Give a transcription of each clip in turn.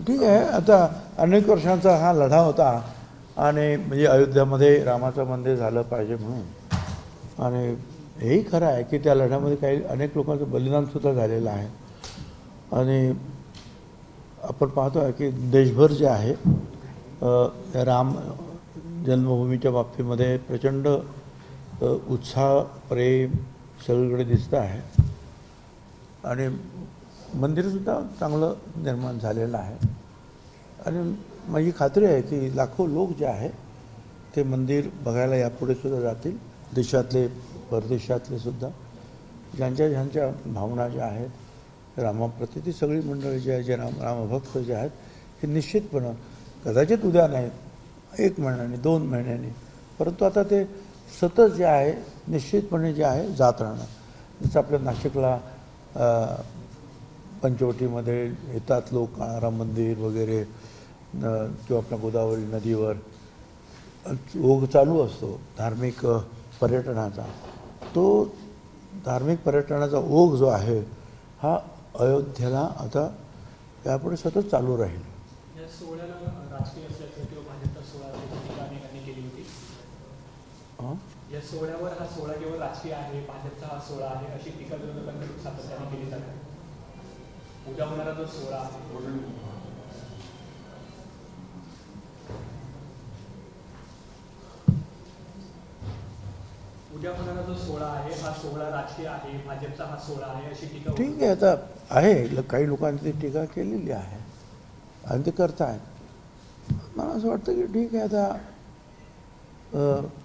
ठीक आहे. आता अनेक वर्षांचा हा लढा होता आणि म्हणजे अयोध्यामध्ये रामाचं मंदिर झालं पाहिजे म्हणून. आणि हेही खरं आहे की त्या लढ्यामध्ये काही अनेक लोकांचं बलिदानसुद्धा झालेलं आहे. आणि आपण पाहतो आहे की देशभर जे आहे राम जन्मभूमीच्या बाबतीमध्ये प्रचंड उत्साह, प्रेम सगळीकडे दिसतं आहे. आणि मंदिरसुद्धा चांगलं निर्माण झालेलं आहे. आणि माझी खात्री आहे की लाखो लोक जे आहे ते मंदिर बघायला यापुढे सुद्धा जातील, देशातले परदेशातले सुद्धा. ज्यांच्या भावना ज्या आहेत रामाप्रती, ती सगळी मंडळी जी आहे, जे रामभक्त जे आहेत, हे निश्चितपणं कदाचित उद्या नाही, 1 महिन्याने 2 महिन्याने, परंतु आता ते सतत जे आहे निश्चितपणे जे आहे जात राहणार. जसं आपल्या नाशिकला पंचवटीमध्ये येतात लोक, राम मंदिर वगैरे, किंवा आपल्या गोदावरी नदीवर ओघ चालू असतो धार्मिक पर्यटनाचा. तो धार्मिक पर्यटनाचा ओघ जो आहे हा अयोध्येला आता यापुढे सतत चालू राहील. या सोहळ्याला राजकीय असल्याचं किंवा भाजपचा सोहळा असल्याची टीका अनेकांनी केली होती. या सोहळ्यावर हा सोहळा केवळ राजकीय आहे, भाजपचा हा सोहळा आहे अशी टीका विरोधकांकडून सातत्याने केली जाते. उद्या होणारा जो सोहळा आहे, उद्या होणारा जो सोहळा आहे हा सोहळा राजकीय आहे, भाजपचा हा सोहळा आहे अशी टीका. ठीक आहे, आता आहे काही लोकांनी ती टीका केलेली आहे आणि ते करतायत. मला असं वाटतं की ठीक आहे, आता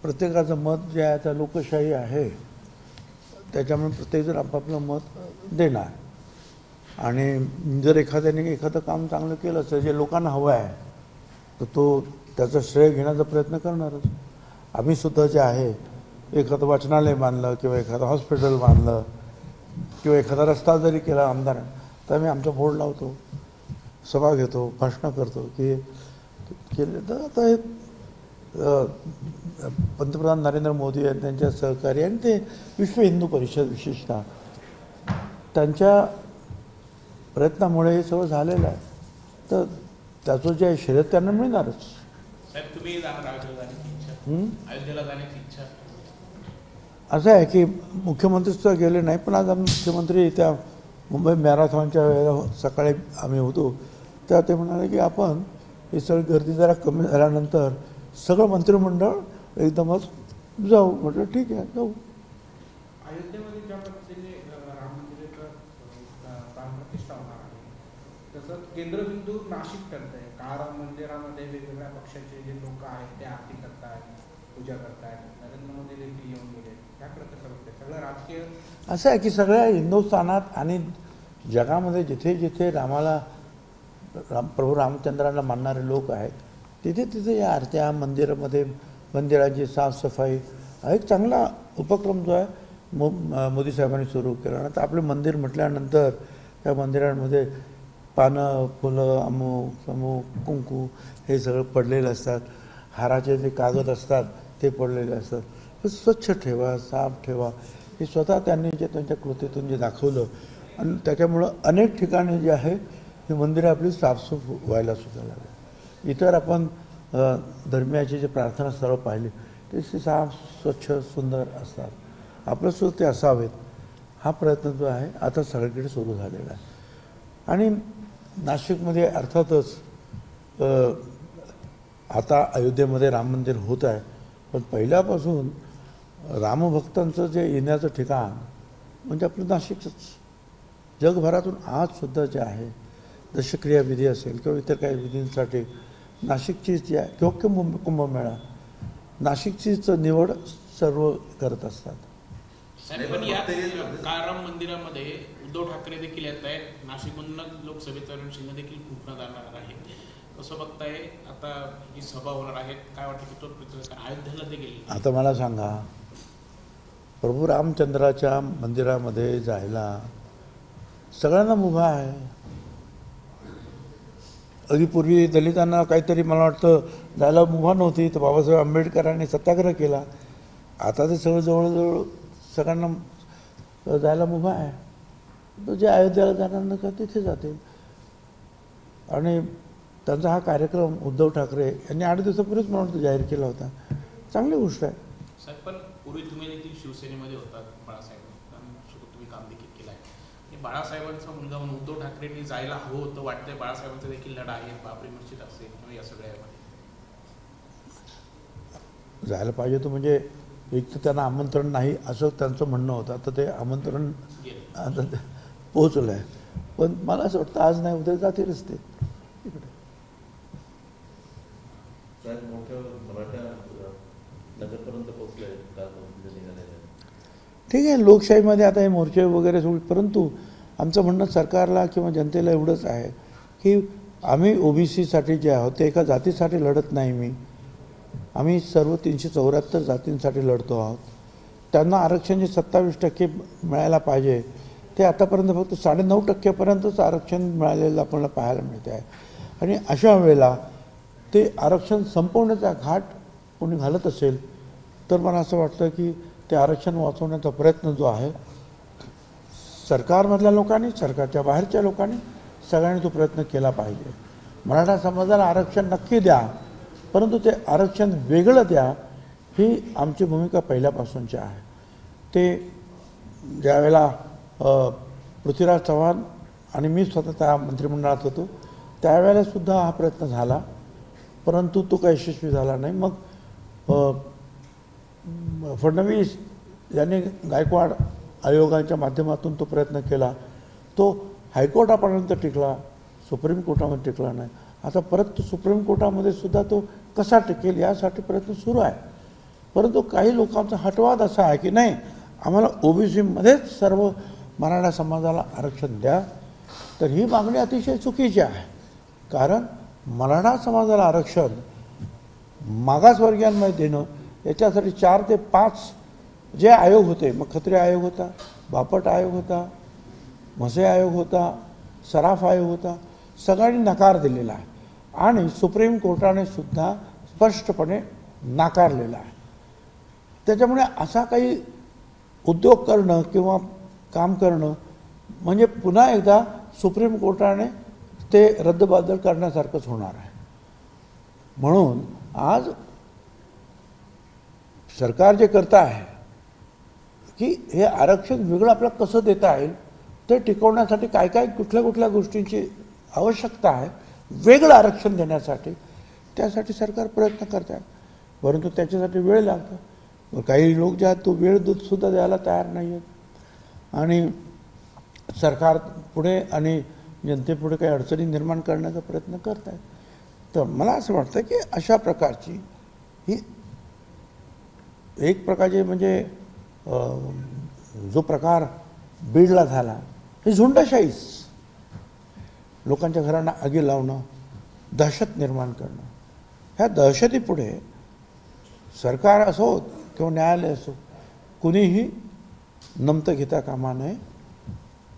प्रत्येकाचं मत जे आहे आता लोकशाही आहे, त्याच्यामुळे प्रत्येकजण आपापलं मत देणार. आणि जर एखाद्याने एखादं काम चांगलं केलं तर जे लोकांना हवं आहे तर तो त्याचं श्रेय घेण्याचा प्रयत्न करणारच. आम्हीसुद्धा जे आहे एखादं वाचनालय बांधलं किंवा एखादं हॉस्पिटल बांधलं किंवा एखादा रस्ता जरी केला आमदार, तर आम्ही आमचा बोर्ड लावतो, सभा घेतो, भाषणं करतो की केले. तर आता हे पंतप्रधान नरेंद्र मोदी आणि त्यांच्या सहकारी आणि ते विश्व हिंदू परिषद विशेषतः त्यांच्या प्रयत्नामुळे हे सगळं झालेलं आहे. तर त्याचं जे श्रेय त्यांना मिळणारच. अयोध्येला जाण्याची इच्छा असं आहे की मुख्यमंत्री सुद्धा गेले नाही, पण आज आम्ही मुख्यमंत्री त्या मुंबई मॅरेथॉनच्या वेळेला सकाळी आम्ही होतो तेव्हा ते म्हणाले की आपण ही सगळी गर्दी जरा कमी झाल्यानंतर सगळं मंत्रिमंडळ एकदमच जाऊ. म्हटलं ठीक आहे, जाऊ. अयोध्येमध्ये ज्या पद्धतीने राम मंदिराचं प्राणप्रतिष्ठा होणार आहे तसं केंद्रबिंदू नाशिक ठरत आहे. काळाराम मंदिरामध्ये वेगवेगळ्या पक्षाचे जे लोक आहेत ते आरती करतायत, पूजा करतायत. नरेंद्र मोदी देखील येऊन गेले. त्याकडे कसं बघते सगळं राजकीय? असं आहे की सगळ्या हिंदुस्थानात आणि जगामध्ये जिथे जिथे प्रभू रामचंद्रांना मानणारे लोक आहेत तिथे तिथे या आरत्या, मंदिराची साफसफाई हा एक चांगला उपक्रम जो आहे मोदी साहेबांनी सुरू केला. तर आपले मंदिर म्हटल्यानंतर त्या मंदिरांमध्ये पानं, फुलं, अमुक समूक, कुंकू हे सगळं पडलेलं असतात. हाराचे जे कागद असतात ते पडलेले असतात. स्वच्छ ठेवा, साफ ठेवा, हे स्वतः त्यांनी जे त्यांच्या कृतीतून जे दाखवलं. आणि त्याच्यामुळं अनेक ठिकाणी जे आहे ही मंदिरं आपली साफसूफ व्हायला सुद्धा लागली. इतर आपण धर्मियाचे जे प्रार्थनास्थळं पाहिली ते साफ, स्वच्छ, सुंदर असतात. आपलं सुद्धा ते असावेत हा प्रयत्न जो आहे आता सगळीकडे सुरू झालेला आहे. आणि नाशिकमध्ये अर्थातच आता अयोध्येमध्ये राम मंदिर होत आहे, पण पहिल्यापासून रामभक्तांचं जे येण्याचं ठिकाण म्हणजे आपलं नाशिकच. जगभरातून आजसुद्धा जे आहे दशक्रिया विधी असेल किंवा इतर काही विधींसाठी नाशिकचीच जी आहे किंवा कुंभमेळा नाशिकचीच निवड सर्व करत असतात. पण या काळाराम मंदिरामध्ये उद्धव ठाकरे देखील येत आहेत. नाशिकमधून लोकसभेचा रणशिंग देखील फुंकण्यात जाणार आहे. कसं बघताय आता ही सभा होणार आहे, काय वाटतं की तो अयोध्येला देखील? आता मला सांगा, प्रभू रामचंद्राच्या मंदिरामध्ये जायला सगळ्यांना मुभा आहे. अगदी पूर्वी दलितांना काहीतरी मला वाटतं जायला मुभा नव्हती, तर बाबासाहेब आंबेडकरांनी सत्याग्रह केला. आता ते सगळं जवळजवळ सगळ्यांना जायला मुभा आहे. तर जे अयोध्येला जाणार नका तिथे जातील. आणि त्यांचा हा कार्यक्रम उद्धव ठाकरे यांनी 8 दिवसापूर्वीच मला वाटतं जाहीर केला होता. चांगली गोष्ट आहे. साहेब, पण पूर्वी तुम्ही देखील शिवसेनेमध्ये होतात बाळासाहेबांसोबत तुम्ही काम देखील केलं आहे. आणि बाळासाहेबांचा मुलगा म्हणून उद्धव ठाकरेंनी जायला हवं होतं वाटतंय. बाळासाहेबांचा देखील लढा आहे, बाबरी मस्जिद असेल किंवा या सगळ्यामध्ये जायला पाहिजे होतं. म्हणजे एक तर त्यांना आमंत्रण नाही असं त्यांचं म्हणणं होतं. आता ते आमंत्रण आता पोहोचलं आहे. पण मला असं वाटतं आज नाही उद्या जातीलच ते तिकडे. मोठ्या मराठा नगरपर्यंत पोहोचले निघाले. ठीक आहे, लोकशाहीमध्ये आता हे मोर्चे वगैरे सोड, परंतु आमचं म्हणणं सरकारला किंवा जनतेला एवढंच आहे की आम्ही ओबीसीसाठी जे आहोत ते एका जातीसाठी लढत नाही. आम्ही सर्व 374 जातींसाठी लढतो आहोत. त्यांना आरक्षण जे 27% मिळायला पाहिजे ते आतापर्यंत फक्त 9.5% आरक्षण मिळालेलं आपल्याला पाहायला मिळते आहे. आणि अशा वेळेला ते आरक्षण संपवण्याचा घाट कोणी घालत असेल तर मला असं वाटतं की ते आरक्षण वाचवण्याचा प्रयत्न जो आहे सरकारमधल्या लोकांनी, सरकारच्या बाहेरच्या लोकांनी सगळ्यांनी तो प्रयत्न केला पाहिजे. मराठा समाजाला आरक्षण नक्की द्या, परंतु ते आरक्षण वेगळं द्या ही आमची भूमिका पहिल्यापासूनची आहे. ते ज्यावेळेला पृथ्वीराज चव्हाण आणि मी स्वतः त्या मंत्रिमंडळात होतो त्यावेळेलासुद्धा हा प्रयत्न झाला, परंतु तो काही यशस्वी झाला नाही. मग फडणवीस यांनी गायकवाड आयोगाच्या माध्यमातून तो प्रयत्न केला. तो हायकोर्टापर्यंत टिकला, सुप्रीम कोर्टामध्ये टिकला नाही. आता परत तो सुप्रीम कोर्टामध्ये सुद्धा तो कसा टिकेल यासाठी प्रयत्न सुरू आहे. परंतु काही लोकांचा हटवाद असा आहे की नाही आम्हाला ओबीसीमध्येच सर्व मराठा समाजाला आरक्षण द्या. तर ही मागणी अतिशय चुकीची आहे. कारण मराठा समाजाला आरक्षण मागासवर्गीयांमध्ये देणं याच्यासाठी 4 ते 5 जे आयोग होते, मग खत्री आयोग होता, बापट आयोग होता, म्हसे आयोग होता, सराफ आयोग होता, सगळ्यांनी नकार दिलेला आहे. आणि सुप्रीम कोर्टाने सुद्धा स्पष्टपणे नाकारलेला आहे. त्याच्यामुळे असा काही उद्योग करणं किंवा काम करणं म्हणजे पुन्हा एकदा सुप्रीम कोर्टाने ते रद्दबातल करण्यासारखंच होणार आहे. म्हणून आज सरकार जे करतं आहे की हे आरक्षण वेगळं आपल्याला कसं देता येईल ते टिकवण्यासाठी काय काय कुठल्या गोष्टींची आवश्यकता आहे वेगळं आरक्षण देण्यासाठी, त्यासाठी सरकार प्रयत्न करत आहे. परंतु त्याच्यासाठी वेळ लागतो. काही लोक जे आहेत तो वेळ सुद्धा द्यायला तयार नाही आहेत. आणि सरकार पुढे आणि जनतेपुढे काही अडचणी निर्माण करण्याचा प्रयत्न करत आहेत. तर मला असं वाटतं की अशा प्रकारची ही एक प्रकारचे म्हणजे जो प्रकार बीडला झाला ही झुंडशाहीच, लोकांच्या घरांना आगी लावणं, दहशत निर्माण करणं. ह्या दहशतीपुढे सरकार असो किंवा न्यायालय असो कुणीही नमतं घेता कामा नये.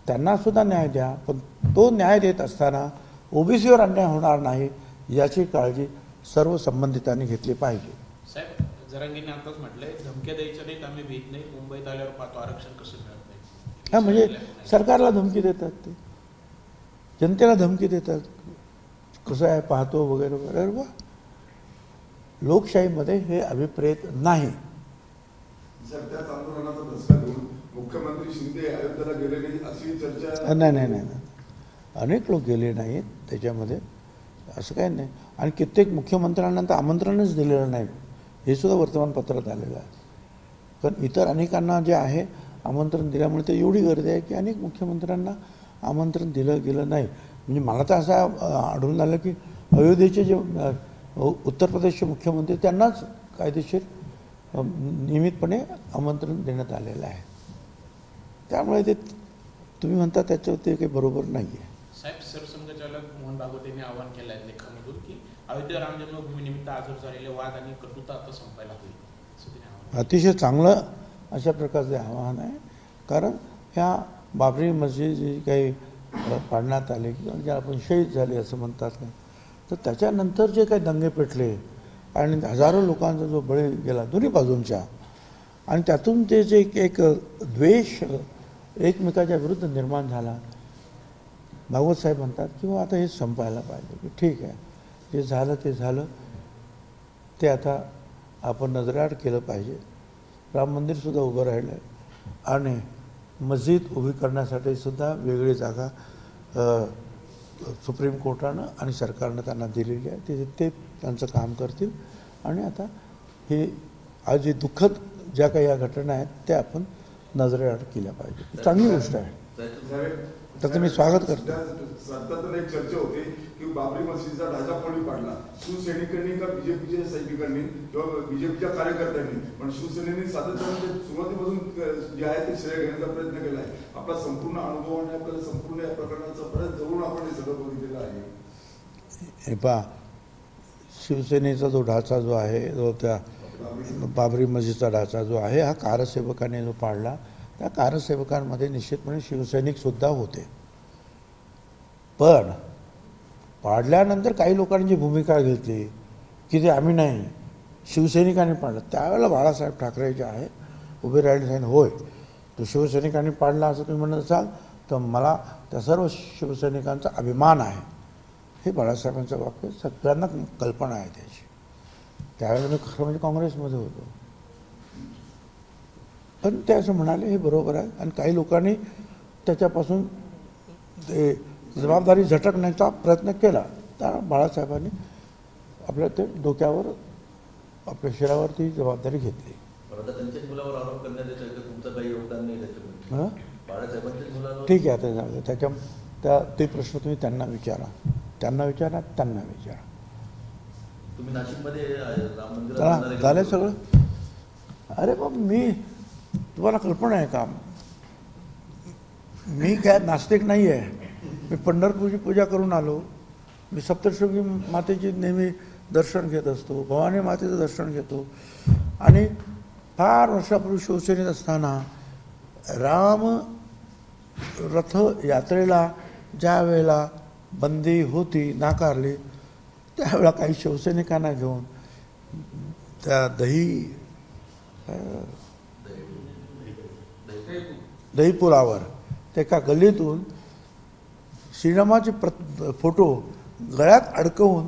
त्यांनासुद्धा न्याय द्या, पण तो न्याय देत असताना ओबीसीवर अन्याय होणार नाही याची काळजी सर्व संबंधितांनी घेतली पाहिजे. साहेब, जरांगीने आताच म्हटलंय धमक्या द्यायच्या नाहीत, आम्ही भीत नाही, मुंबईत आल्यावर पाहतो आरक्षण कसं मिळत नाही. हा म्हणजे सरकारला धमकी देतात, ते जनतेला धमकी देतात, कसं आहे पाहतो वगैरे वगैरे. लोकशाहीमध्ये हे अभिप्रेत नाही. त्याच आंदोलनाचा धसका घेऊन मुख्यमंत्री शिंदे अयोध्येला गेले नाही अशी चर्चा. नाही, अनेक लोक गेले नाहीत त्याच्यामध्ये, असं काही नाही. आणि कित्येक मुख्यमंत्र्यांना तर आमंत्रणच दिलेलं नाही, हे सुद्धा वर्तमानपत्रात आलेलं आहे. पण इतर अनेकांना जे आहे आमंत्रण दिल्यामुळे ते एवढी गर्दी आहे की अनेक मुख्यमंत्र्यांना आमंत्रण दिलं गेलं नाही. म्हणजे मला तर असं आढळून आलं की अयोध्येचे जे उत्तर प्रदेशचे मुख्यमंत्री त्यांनाच कायदेशीर नियमितपणे आमंत्रण देण्यात आलेलं आहे. त्यामुळे ते तुम्ही म्हणता त्याच्यावर ते काही बरोबर नाही आहे. साहेब, सरसंघचालक मोहन भागवत यांनी आवाहन केलं आहे लेखामधून की अयोध्या राम जन्मभूमीनिमित्त आजवर झालेले वाद आणि कटुता आता संपायला होईल. अतिशय चांगलं अशा प्रकारचे आव्हान आहे. कारण ह्या बाबरी मस्जिद जी काही पाडण्यात आले किंवा जे आपण शहीद झाले असं म्हणतात ना, तर त्याच्यानंतर जे काही दंगे पेटले आणि हजारो लोकांचा जो बळी गेला दोन्ही बाजूंच्या, आणि त्यातून ते जे एक द्वेष एकमेकाच्या विरुद्ध निर्माण झाला, भागवत साहेब म्हणतात की आता हे संपायला पाहिजे की ठीक आहे जे झालं ते झालं, ते आता आपण नजरेआड केलं पाहिजे. राम मंदिरसुद्धा उभं राहिलं आहे आणि मस्जिद उभी करण्यासाठी सुद्धा वेगळी जागा सुप्रीम कोर्टानं आणि सरकारनं त्यांना दिलेली आहे. ते त्यांचं काम करतील आणि आता हे आज जे दुःखद ज्या काही या घटना आहेत त्या आपण नजरेआड केल्या पाहिजे. चांगली गोष्ट आहे, त्याचं मी स्वागत करतो. सध्या एक चर्चा होते की बाबरी मस्जिदचा ढाचा कोणी पाडला, शिवसैनिकांनी का बीजेपीच्या सैनिकांनी किंवा बीजेपीच्या कार्यकर्त्यांनी. पण शिवसेनेने सातत्याने सुरुवातीपासून जे आहे ते श्रेय घेण्याचा प्रयत्न केला आहे. आपला संपूर्ण अनुभव आणि आपल्याला संपूर्ण या प्रकरणाचा परत जवळून आपण हे सगळं बघितलेलं आहे. हे पहा, शिवसेनेचा जो ढाचा जो आहे, जो त्या बाबरी मस्जिदचा ढाचा जो आहे, हा कारसेवकाने जो पाडला, त्या कारसेवकांमध्ये निश्चितपणे शिवसैनिकसुद्धा होते. पण पाडल्यानंतर काही लोकांनी जी भूमिका घेतली की ते आम्ही नाही, शिवसैनिकांनी पाडलं, त्यावेळेला बाळासाहेब ठाकरे जे आहे उभे राहिले सांगितलं होय तो शिवसैनिकांनी पाडला असं तुम्ही म्हणत असाल तर मला त्या सर्व शिवसैनिकांचा अभिमान आहे. हे बाळासाहेबांचं वाक्य सगळ्यांना कल्पना आहे त्याची. त्यावेळेला मी खरं म्हणजे काँग्रेसमध्ये होतो, पण ते असं म्हणाले हे बरोबर आहे. आणि काही लोकांनी त्याच्यापासून ते जबाबदारी झटकण्याचा प्रयत्न केला, तर बाळासाहेबांनी आपल्या ते डोक्यावर आपल्या शिरावर ती जबाबदारी घेतली. आता त्यांच्याच मुलावर आरोप करण्यात येतोय की तुमचं काही योगदान नाही त्याच्यामध्ये. बाळासाहेबांच्याच मुलावर. ठीक आहे, आता जाऊ दे. ते प्रश्न तुम्ही त्यांना विचारा, त्यांना विचारा. तुम्ही नाशिकमध्ये राम मंदिरात चला झालं सगळं. अरे बाबा, मी तुम्हाला कल्पना आहे का, मी काय नास्तिक नाही आहे. मी पंढरपूरची पूजा करून आलो. मी सप्तशृंगी मातेची नेहमी दर्शन घेत असतो, भवानी मातेचं दर्शन घेतो. आणि फार वर्षापूर्वी शिवसेनेत असताना राम रथ यात्रेला ज्या वेळेला बंदी होती, नाकारली, त्यावेळेला काही शिवसैनिकांना घेऊन त्या दहीपुलावर ते एका गल्लीतून श्रीरामाचे फोटो गळ्यात अडकवून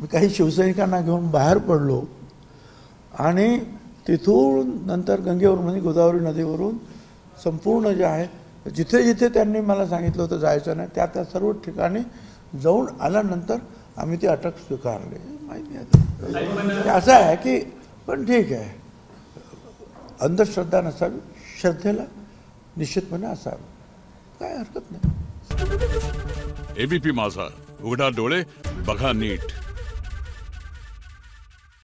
मी काही शिवसैनिकांना घेऊन बाहेर पडलो. आणि तिथून नंतर गंगेवरून म्हणजे गोदावरी नदीवरून संपूर्ण जे आहे जिथे जिथे त्यांनी मला सांगितलं होतं जायचं नाही, त्या सर्व ठिकाणी जाऊन आल्यानंतर आम्ही ती अटक स्वीकारली. माहिती आहे असं आहे की, पण ठीक आहे, अंधश्रद्धा नसावी, श्रद्धेला निश्चितपणे असावी, काय हरकत नाही. एबीपी माझा, उघडा डोळे बघा नीट.